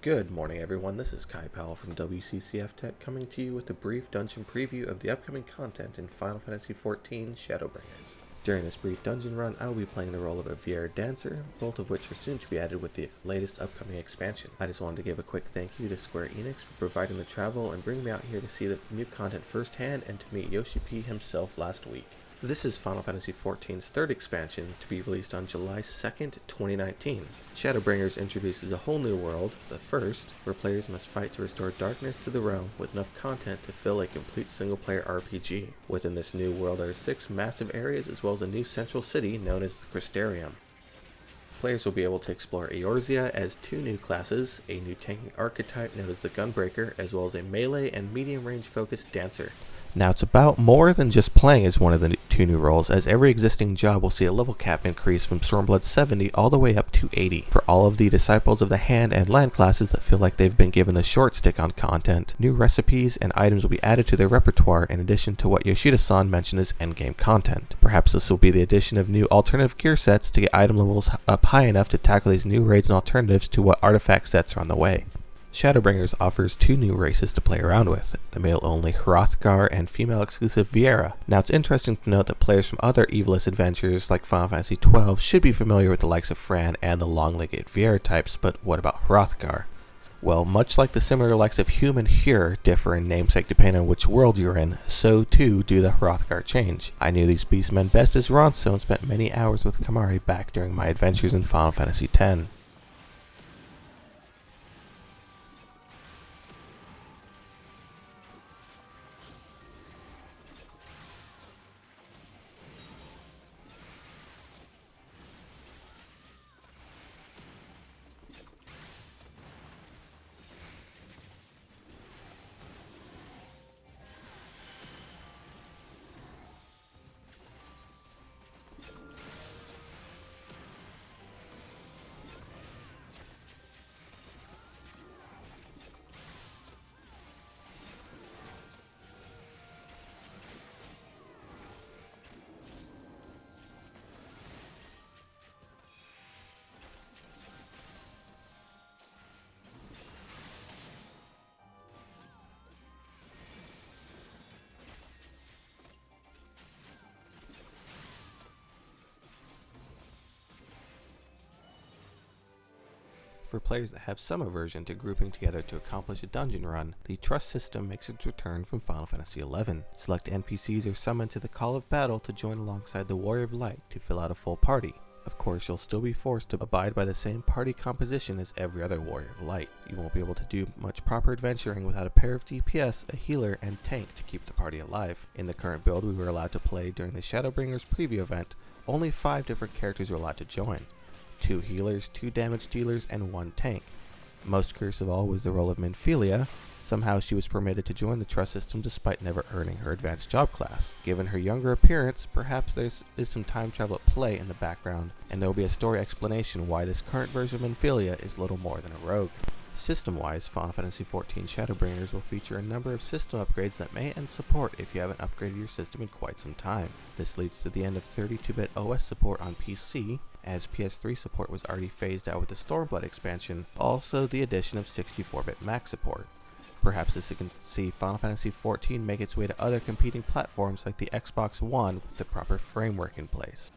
Good morning everyone, this is Kai Powell from WCCF Tech coming to you with a brief dungeon preview of the upcoming content in Final Fantasy XIV Shadowbringers. During this brief dungeon run, I will be playing the role of a VR dancer, both of which are soon to be added with the latest upcoming expansion. I just wanted to give a quick thank you to Square Enix for providing the travel and bringing me out here to see the new content firsthand and to meet Yoshi P himself last week. This is Final Fantasy XIV's third expansion to be released on July 2nd, 2019. Shadowbringers introduces a whole new world, the first, where players must fight to restore darkness to the realm with enough content to fill a complete single-player RPG. Within this new world are 6 massive areas as well as a new central city known as the Crystarium. Players will be able to explore Eorzea as 2 new classes, a new tanking archetype known as the Gunbreaker, as well as a melee and medium-range focused dancer. Now it's about more than just playing as one of the 2 new roles, as every existing job will see a level cap increase from Stormblood 70 all the way up to 80. For all of the Disciples of the Hand and Land classes that feel like they've been given the short stick on content, new recipes and items will be added to their repertoire in addition to what Yoshida-san mentioned as endgame content. Perhaps this will be the addition of new alternative gear sets to get item levels up high enough to tackle these new raids and alternatives to what artifact sets are on the way. Shadowbringers offers 2 new races to play around with, the male-only Hrothgar and female-exclusive Viera. Now it's interesting to note that players from other Evilist adventures like Final Fantasy XII should be familiar with the likes of Fran and the long-legged Viera types, but what about Hrothgar? Well, much like the similar likes of Hume and Hyr differ in namesake depending on which world you're in, so too do the Hrothgar change. I knew these beastmen best as Ronso and spent many hours with Kamari back during my adventures in Final Fantasy X. For players that have some aversion to grouping together to accomplish a dungeon run, the trust system makes its return from Final Fantasy XI. Select NPCs are summoned to the Call of Battle to join alongside the Warrior of Light to fill out a full party. Of course, you'll still be forced to abide by the same party composition as every other Warrior of Light. You won't be able to do much proper adventuring without a pair of DPS, a healer, and tank to keep the party alive. In the current build we were allowed to play during the Shadowbringers preview event, only 5 different characters were allowed to join. 2 healers, 2 damage dealers, and 1 tank. Most curious of all was the role of Minfilia. Somehow she was permitted to join the trust system despite never earning her advanced job class. Given her younger appearance, perhaps there is some time travel at play in the background, and there will be a story explanation why this current version of Minfilia is little more than a rogue. System-wise, Final Fantasy XIV Shadowbringers will feature a number of system upgrades that may end support if you haven't upgraded your system in quite some time. This leads to the end of 32-bit OS support on PC, as PS3 support was already phased out with the Stormblood expansion, also the addition of 64-bit Mac support. Perhaps this can see Final Fantasy XIV make its way to other competing platforms like the Xbox One with the proper framework in place.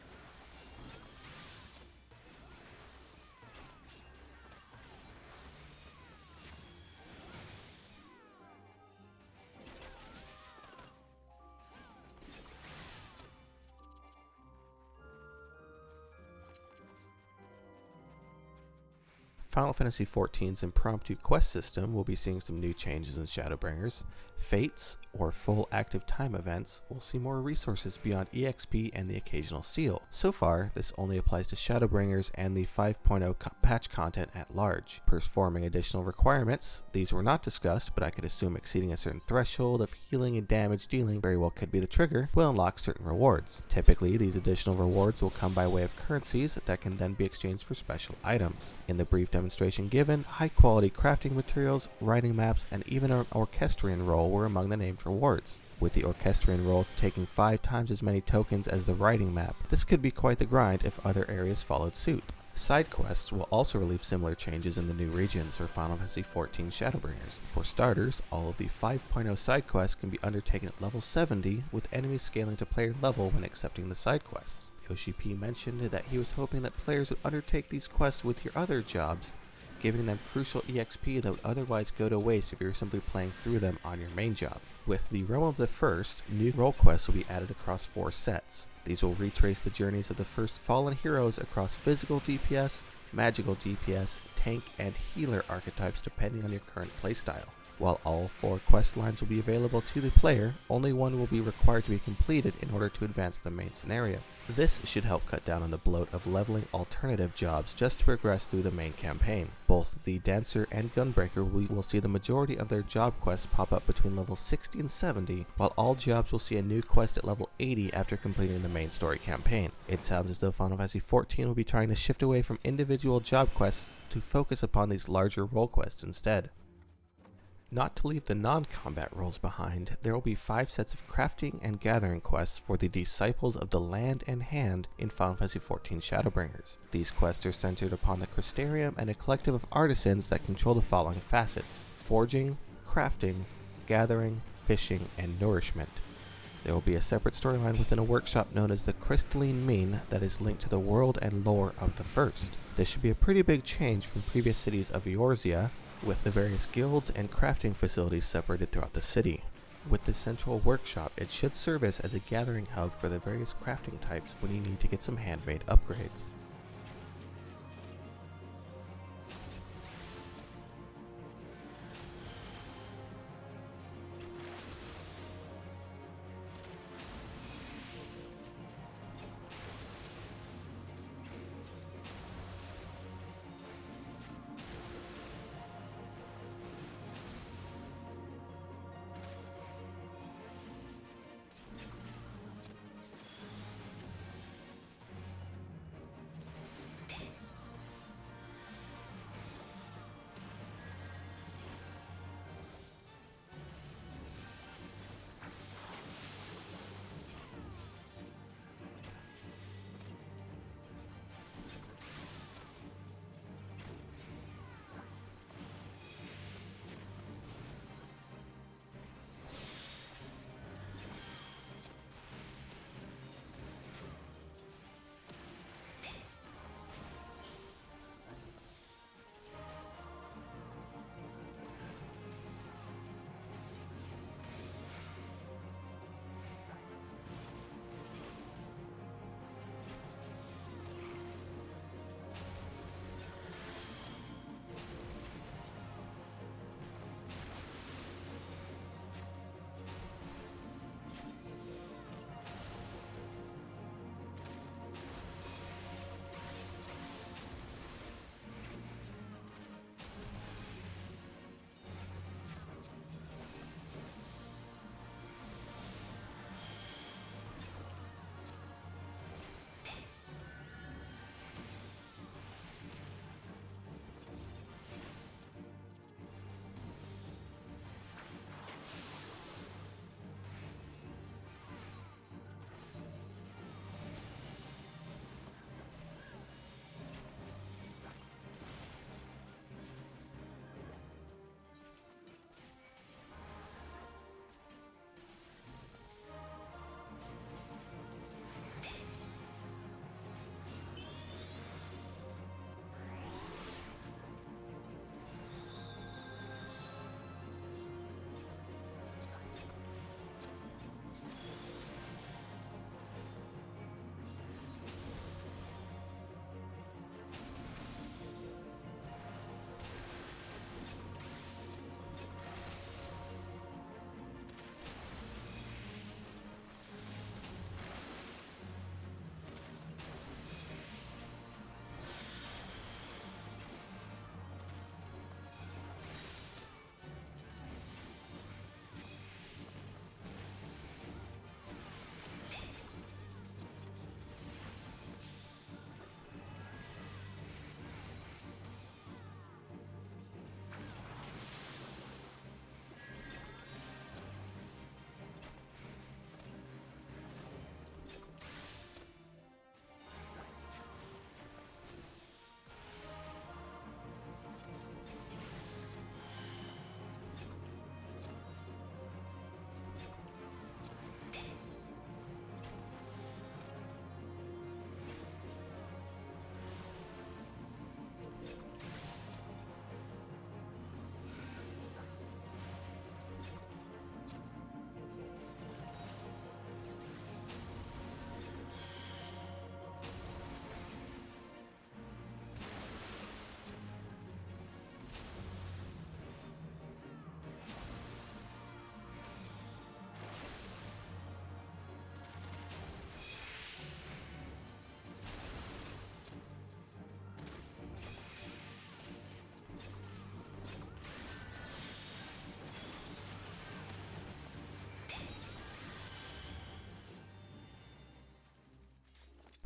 Final Fantasy XIV's impromptu quest system will be seeing some new changes in Shadowbringers. Fates, or full active time events, will see more resources beyond EXP and the occasional seal. So far, this only applies to Shadowbringers and the 5.0 patch content at large. Performing additional requirements, these were not discussed, but I could assume exceeding a certain threshold of healing and damage dealing very well could be the trigger, will unlock certain rewards. Typically, these additional rewards will come by way of currencies that can then be exchanged for special items. In the brief demonstration given, high quality crafting materials, writing maps, and even an Orchestrion role were among the named rewards, with the Orchestrion role taking 5 times as many tokens as the writing map. This could be quite the grind if other areas followed suit. Side quests will also relieve similar changes in the new regions for Final Fantasy XIV Shadowbringers. For starters, all of the 5.0 side quests can be undertaken at level 70, with enemies scaling to player level when accepting the side quests. Yoshi P mentioned that he was hoping that players would undertake these quests with your other jobs, giving them crucial EXP that would otherwise go to waste if you were simply playing through them on your main job. With the Realm of the First, new role quests will be added across 4 sets. These will retrace the journeys of the first fallen heroes across physical DPS, magical DPS, tank, and healer archetypes depending on your current playstyle. While all 4 quest lines will be available to the player, only one will be required to be completed in order to advance the main scenario. This should help cut down on the bloat of leveling alternative jobs just to progress through the main campaign. Both the Dancer and Gunbreaker will see the majority of their job quests pop up between level 60 and 70, while all jobs will see a new quest at level 80 after completing the main story campaign. It sounds as though Final Fantasy XIV will be trying to shift away from individual job quests to focus upon these larger role quests instead. Not to leave the non-combat roles behind, there will be 5 sets of crafting and gathering quests for the Disciples of the Land and Hand in Final Fantasy XIV Shadowbringers. These quests are centered upon the Crystarium and a collective of artisans that control the following facets: forging, crafting, gathering, fishing, and nourishment. There will be a separate storyline within a workshop known as the Crystalline Mine that is linked to the world and lore of the first. This should be a pretty big change from previous cities of Eorzea, with the various guilds and crafting facilities separated throughout the city. With this central workshop, it should serve as a gathering hub for the various crafting types when you need to get some handmade upgrades.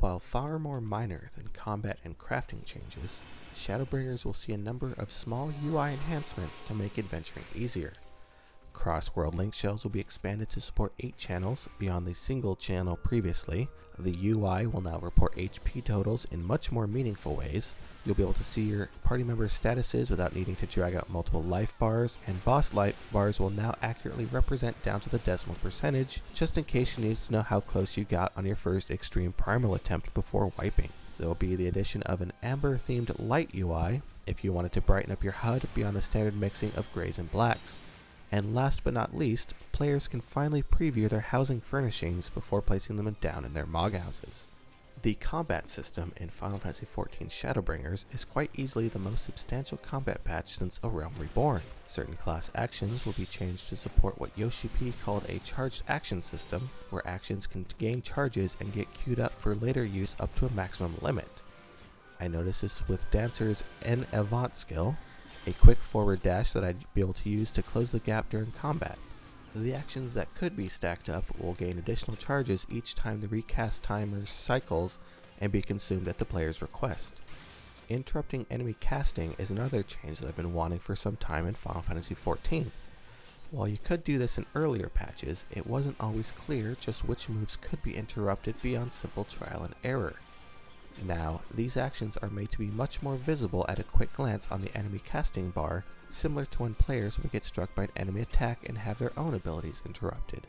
While far more minor than combat and crafting changes, Shadowbringers will see a number of small UI enhancements to make adventuring easier. Cross-world link shells will be expanded to support 8 channels beyond the single channel previously. The UI will now report HP totals in much more meaningful ways. You'll be able to see your party members' statuses without needing to drag out multiple life bars, and boss life bars will now accurately represent down to the decimal percentage, just in case you need to know how close you got on your first extreme primal attempt before wiping. There will be the addition of an amber-themed light UI if you wanted to brighten up your HUD beyond the standard mixing of grays and blacks. And last but not least, players can finally preview their housing furnishings before placing them down in their MOG houses. The combat system in Final Fantasy XIV Shadowbringers is quite easily the most substantial combat patch since A Realm Reborn. Certain class actions will be changed to support what Yoshi P called a charged action system, where actions can gain charges and get queued up for later use up to a maximum limit. I noticed this with Dancer's En Avant skill, a quick forward dash that I'd be able to use to close the gap during combat. The actions that could be stacked up will gain additional charges each time the recast timer cycles and be consumed at the player's request. Interrupting enemy casting is another change that I've been wanting for some time in Final Fantasy XIV. While you could do this in earlier patches, it wasn't always clear just which moves could be interrupted beyond simple trial and error. Now, these actions are made to be much more visible at a quick glance on the enemy casting bar, similar to when players would get struck by an enemy attack and have their own abilities interrupted.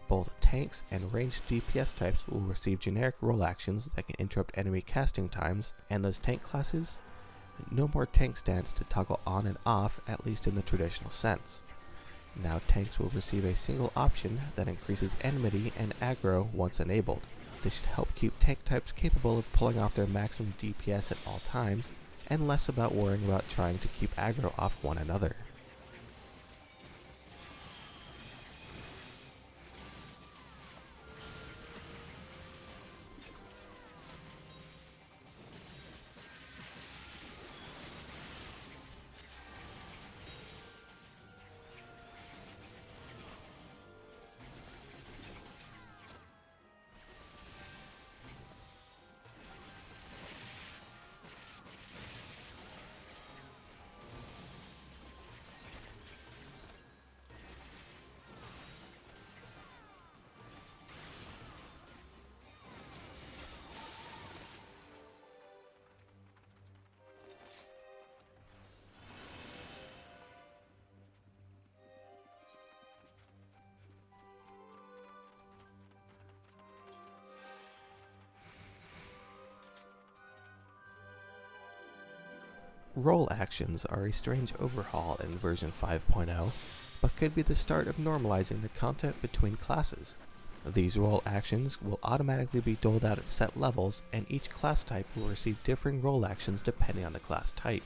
Both tanks and ranged DPS types will receive generic role actions that can interrupt enemy casting times, and those tank classes? No more tank stance to toggle on and off, at least in the traditional sense. Now tanks will receive a single option that increases enmity and aggro once enabled. This should help keep tank types capable of pulling off their maximum DPS at all times, and less about worrying about trying to keep aggro off one another. Role actions are a strange overhaul in version 5.0, but could be the start of normalizing the content between classes. These role actions will automatically be doled out at set levels, and each class type will receive differing role actions depending on the class type.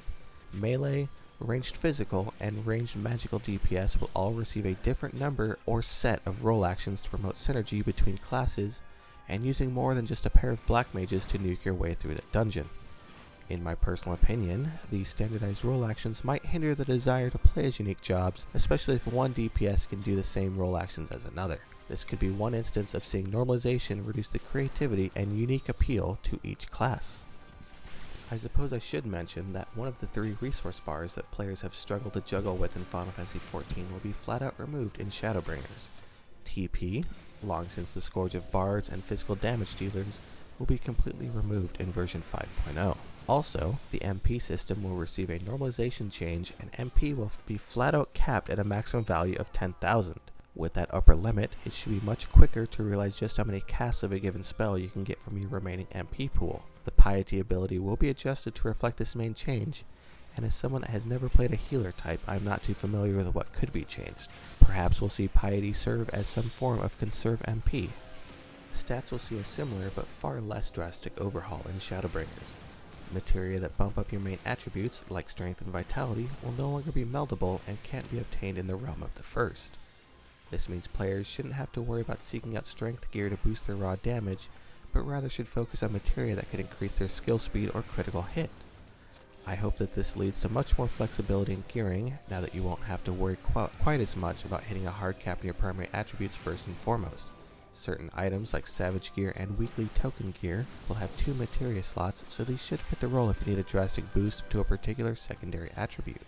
Melee, ranged physical, and ranged magical DPS will all receive a different number or set of role actions to promote synergy between classes, and using more than just a pair of black mages to nuke your way through the dungeon. In my personal opinion, these standardized role actions might hinder the desire to play as unique jobs, especially if one DPS can do the same role actions as another. This could be one instance of seeing normalization reduce the creativity and unique appeal to each class. I suppose I should mention that one of the 3 resource bars that players have struggled to juggle with in Final Fantasy XIV will be flat out removed in Shadowbringers. TP, long since the scourge of bards and physical damage dealers, will be completely removed in version 5.0. Also, the MP system will receive a normalization change, and MP will be flat out capped at a maximum value of 10,000. With that upper limit, it should be much quicker to realize just how many casts of a given spell you can get from your remaining MP pool. The Piety ability will be adjusted to reflect this main change, and as someone that has never played a healer type, I am not too familiar with what could be changed. Perhaps we'll see Piety serve as some form of conserve MP. Stats will see a similar but far less drastic overhaul in Shadowbringers. Materia that bump up your main attributes, like strength and vitality, will no longer be meldable and can't be obtained in the realm of the first. This means players shouldn't have to worry about seeking out strength gear to boost their raw damage, but rather should focus on materia that could increase their skill speed or critical hit. I hope that this leads to much more flexibility in gearing, now that you won't have to worry quite as much about hitting a hard cap in your primary attributes first and foremost. Certain items like Savage Gear and Weekly Token Gear will have 2 materia slots, so these should fit the role if you need a drastic boost to a particular secondary attribute.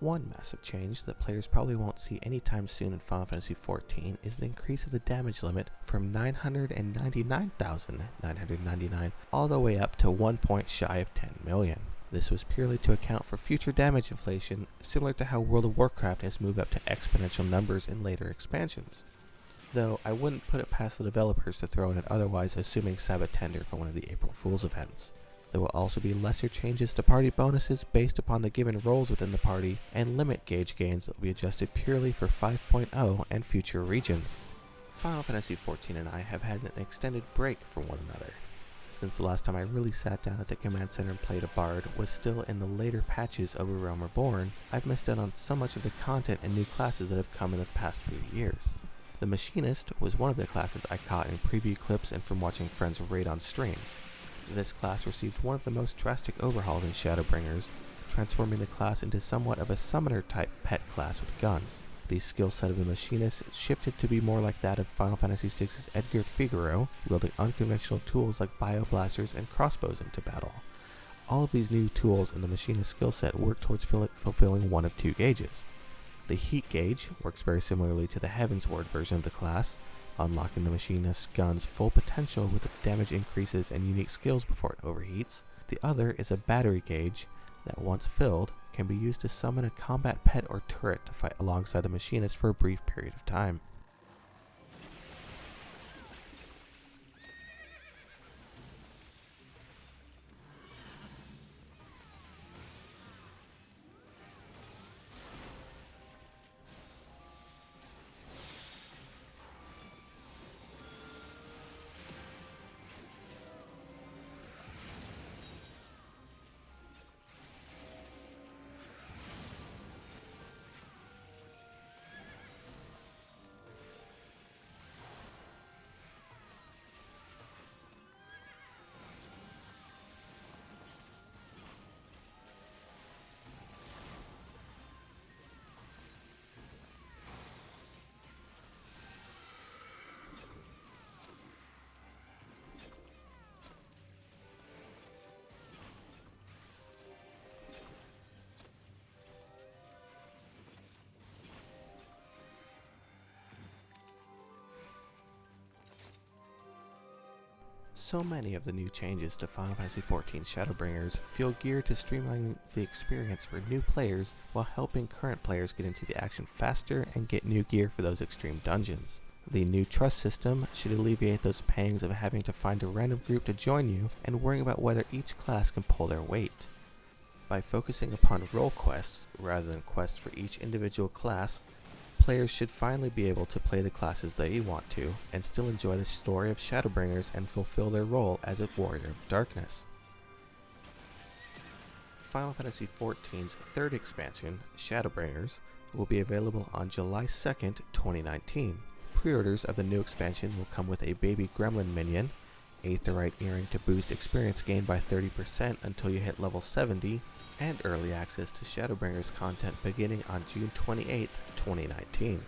One massive change that players probably won't see anytime soon in Final Fantasy XIV is the increase of the damage limit from 999,999 all the way up to 1 point shy of 10 million. This was purely to account for future damage inflation, similar to how World of Warcraft has moved up to exponential numbers in later expansions. Though I wouldn't put it past the developers to throw in an otherwise assuming Sabbath tender for one of the April Fool's events. There will also be lesser changes to party bonuses based upon the given roles within the party, and limit gauge gains that will be adjusted purely for 5.0 and future regions. Final Fantasy XIV and I have had an extended break from one another. Since the last time I really sat down at the command center and played a bard was still in the later patches of A Realm Reborn, I've missed out on so much of the content and new classes that have come in the past few years. The Machinist was one of the classes I caught in preview clips and from watching friends raid on streams. This class received one of the most drastic overhauls in Shadowbringers, transforming the class into somewhat of a summoner-type pet class with guns. The skill set of the Machinist shifted to be more like that of Final Fantasy VI's Edgar Figaro, wielding unconventional tools like bioblasters and crossbows into battle. All of these new tools in the Machinist skill set work towards fulfilling one of two gauges. The Heat gauge works very similarly to the Heavensward version of the class, unlocking the Machinist's gun's full potential with damage increases and unique skills before it overheats. The other is a Battery gauge that, once filled, can be used to summon a combat pet or turret to fight alongside the Machinist for a brief period of time. So many of the new changes to Final Fantasy XIV Shadowbringers feel geared to streamlining the experience for new players while helping current players get into the action faster and get new gear for those extreme dungeons. The new trust system should alleviate those pangs of having to find a random group to join you and worrying about whether each class can pull their weight. By focusing upon role quests rather than quests for each individual class, players should finally be able to play the classes they want to and still enjoy the story of Shadowbringers and fulfill their role as a warrior of darkness. Final Fantasy XIV's third expansion, Shadowbringers, will be available on July 2nd, 2019. Pre-orders of the new expansion will come with a baby gremlin minion, Aetheryte earring to boost experience gain by 30% until you hit level 70, and early access to Shadowbringers content beginning on June 28, 2019.